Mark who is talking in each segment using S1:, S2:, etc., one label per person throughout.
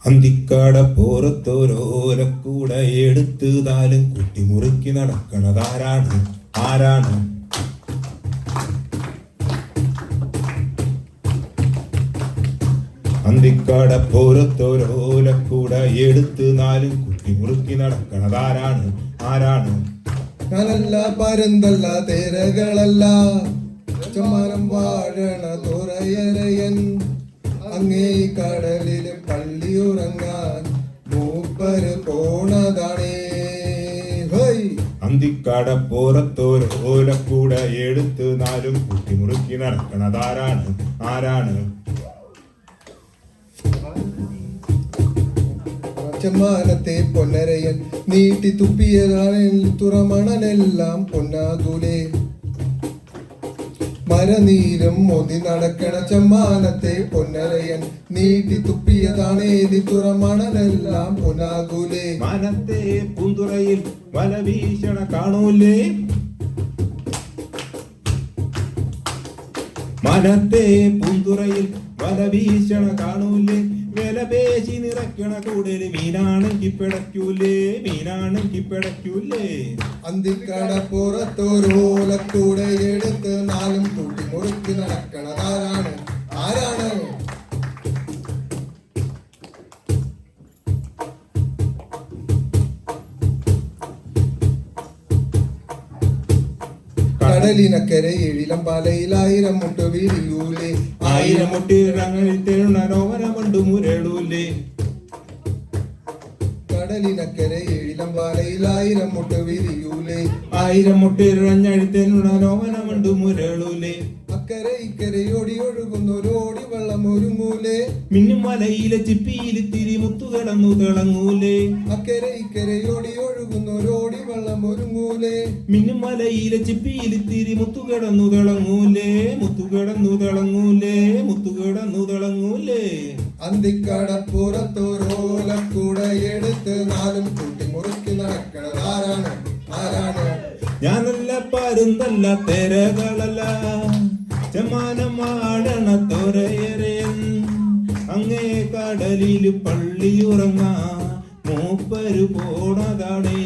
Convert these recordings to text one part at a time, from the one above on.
S1: അന്തിക്കാട പോറത്തോരോലക്കൂടെ എടുത്ത് താലും കുട്ടിമുറുക്കി നടക്കണതാരാണ്? ആരാണ്? അന്തിക്കാട പോറത്തോരോലക്കൂടെ എടുത്ത് നാലും കുട്ടിമുറുക്കി നടക്കണതാരാണ്? ആരാണ്?
S2: ഞാനല്ല, പരന്തല്ല, തേരകളല്ല, ചമ്മാനം വാഴണ തുറയരയൻ. അങ്ങേ കടലില് പള്ളിയുറങ്ങാൻ മൂപ്പര് പോണതാണേ.
S1: അന്തിക്കാട പോറത്തോരോലക്കൂടെ എടുത്ത് നാലും കുട്ടിമുറുക്കി നടക്കണതാരാണ്? ആരാണ്?
S2: ചെമ്മാനത്തെ പൊന്നരയൻ നീട്ടി തുപ്പിയതാണ് തുറമണലെല്ലാം പൊന്നാകൂലേ. മരനീരും മൊതി നടക്കണ ചെമ്മാനത്തെ പൊന്നരയൻ നീട്ടി തുപ്പിയതാണേതി തുറമണലെല്ലാം പൊന്നാകൂലേ.
S1: മാനത്തെ പൂന്തുറയിൽ വല വീശണ കാണൂലേ. മനത്തെ പൂന്തുറയിൽ വല വീശണ കാണൂലേ. വില പേശി നിറയ്ക്കണ കൂടുതൽ മീനാണെങ്കി പിടയ്ക്കൂലേ. മീനാണെങ്കി പിടയ്ക്കൂലേ.
S2: അന്തിക്കട പുറത്തോരോലക്കൂടെ എടുത്ത് നാലും കൂട്ടി മുറുക്കി നടക്കണതാരാണ്? ആരാണ്? കടലിനക്കരെ എഴിലം പാലയിൽ 1000 മുട്ട് വീഴിയൂലേ.
S1: 1000 മുട്ടിറങ്ങോവനമുണ്ട് മുരടൂലേ.
S2: കടലിനക്കരെ എഴിലം പാലയിൽ 1000 മുട്ട് വീഴിയൂലേ.
S1: 1000 മുട്ടിറഞ്ഞഴുത്തേനുണരോവനമുണ്ട് മുരളൂലേ.
S2: അക്കരെ ഇക്കരെ ഓടി ഒഴുകുന്നൊരോടി വെള്ളം ഒരുങ്ങൂലേ.
S1: മിന്നും മലയിലെ ചിപ്പിയിൽ തിരി മുത്തുകിടന്നു തിളങ്ങൂലേ.
S2: അക്കരെ ഇക്കരെ ഓടി ഒഴുകുന്നൊരോടി വെള്ളം ഒരുങ്ങൂലേ.
S1: മിന്നും മലയിലെ ചിപ്പിയിൽ തിരി മുത്തുകിടന്നു തിളങ്ങൂലേ. മുത്തുകിടന്നു തിളങ്ങൂലേ. മുത്തുകിടന്നു തിളങ്ങൂലേ.
S2: അന്തിക്കടപ്പുറത്തോരോലക്കൂടെ എടുത്ത് നാലും കൂട്ടി മുറുക്കി നടക്കണതാരാണ്? ആരാണ്?
S1: ഞാനല്ല, പരുന്തല്ല, തെരകളല്ല, ചെമ്മാനം ആടണ തൊരയരയൻ. അങ്ങേ കടലില് പള്ളിയുറങ്ങാ മൂപ്പര് പോണതാണേ.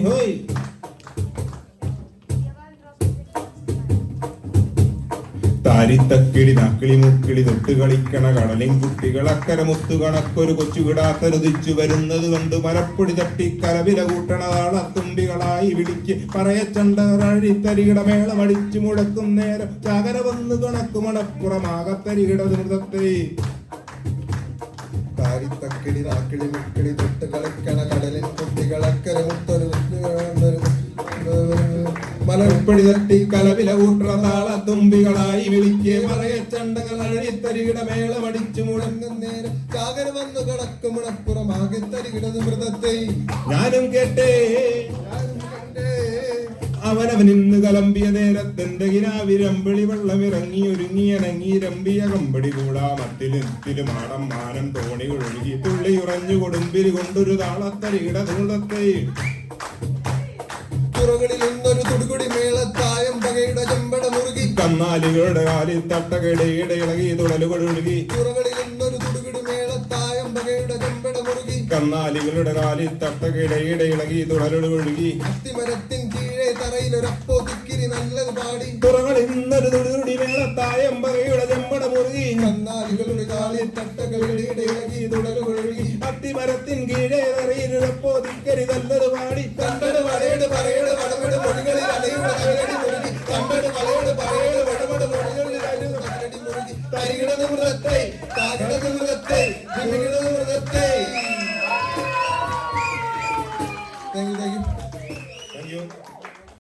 S1: ഹോയ് താരിത്തക്കിളി നക്കിളി മുക്കിളി തൊട്ട് കളിക്കണ കടലിൻ കുട്ടികൾ അക്കര മുത്തു കണക്കൊരു കൊച്ചു വിടാത്തരുതിച്ചു വരുന്നത് കൊണ്ട് മരപ്പൊടി തട്ടി കരവില കൂട്ടണ താളത്തുമ്പികളായി വിളിക്ക് പറയച്ചണ്ടറിത്തരികിട മേളമടിച്ചു മുടക്കും നേരം ചാകര വന്ന് കണക്കു മണപ്പുറമാകത്തരികിട മൃതത്തെ.
S2: താരിത്തക്കിളി നാക്കിളി മുക്കിളി തൊട്ട് കളിക്കണ കടലിൻ കുട്ടികൾ അക്കര മുത്തൊരു
S1: മലർപ്പടി തട്ടി കലവില കൂട്ടണ താളത്തുമ്പികളായി വിളിക്ക് പറയച്ചണ്ടകൾ അഴിത്തരികിട മേളമടിച്ചു മുടങ്ങും നേരം
S2: ചാകര വന്നു കടക്കും മണപ്പുറമാകെ തരികിടത് മൃതത്തെ.
S1: ഞാനും കേട്ടേ അവനവനിന്ന് കലമ്പിയ നേരത്തെന്റെ കിനാവിരമ്പിളി വെള്ളമിറങ്ങി ഒരുങ്ങിയണങ്ങി രമ്പിയ കമ്പടി കൂടാ മത്തിലും മാടം മാനം തോണി ഒഴുകി തുള്ളി ഉറഞ്ഞു കൊടുമ്പിരി കൊണ്ടൊരു താളത്തരികിട തൂളത്തെ.
S2: തുറകളിൽ ഒന്നൊരു തുടുകുടി മേളത്തായം പകയുടെ ചെമ്പട മുറുകി
S1: കന്നാലികളുടെ കാലിൽ തട്ടകടയുടെ ഇളകി തുളലുകൾ ഒഴുകി.
S2: തുറകളിൽ ഒന്നൊരു തുടുകുടി മേളത്തായം പകയുടെ ചെമ്പട മുറുകി
S1: കന്നാലികളുടെ കാലിൽ തട്ടകടയുടെ ഇളകി തുളലുകൾ ഒഴുകി.
S2: അത്തിമരത്തിൻ കീഴേ തറയിലൊരപ്പോ തിക്കിരി നല്ലത് പാടി.
S1: തുറകളിൽ നിന്നൊരു തുടുകുടി മേളത്തായം പകയുടെ ചെമ്പട മുറുകി.
S2: കന്നാലികളുടെ കാലിൽ തട്ടകയുടെ ഇളകി തുളലുകൾ ഒഴുകി.
S1: അത്തിമരത്തിൻ കീഴേ തറയിലൊരപ്പോ തിക്കരി നല്ലത് പാടി.
S2: കണ്ടട് വടയുടെ പറയുടെ വടമട് മൊഴികളിൽ അലയുടെ കരടി മുറുകി. കണ്ടട് വലയുടെ പറയുടെ വടമട് മൊഴികളിൽ അലയുടെ കരടി മുറുകി. തരികിടത് മൃതത്തെ, താകിടത് മൃതത്തെ, മൃതത്തെ.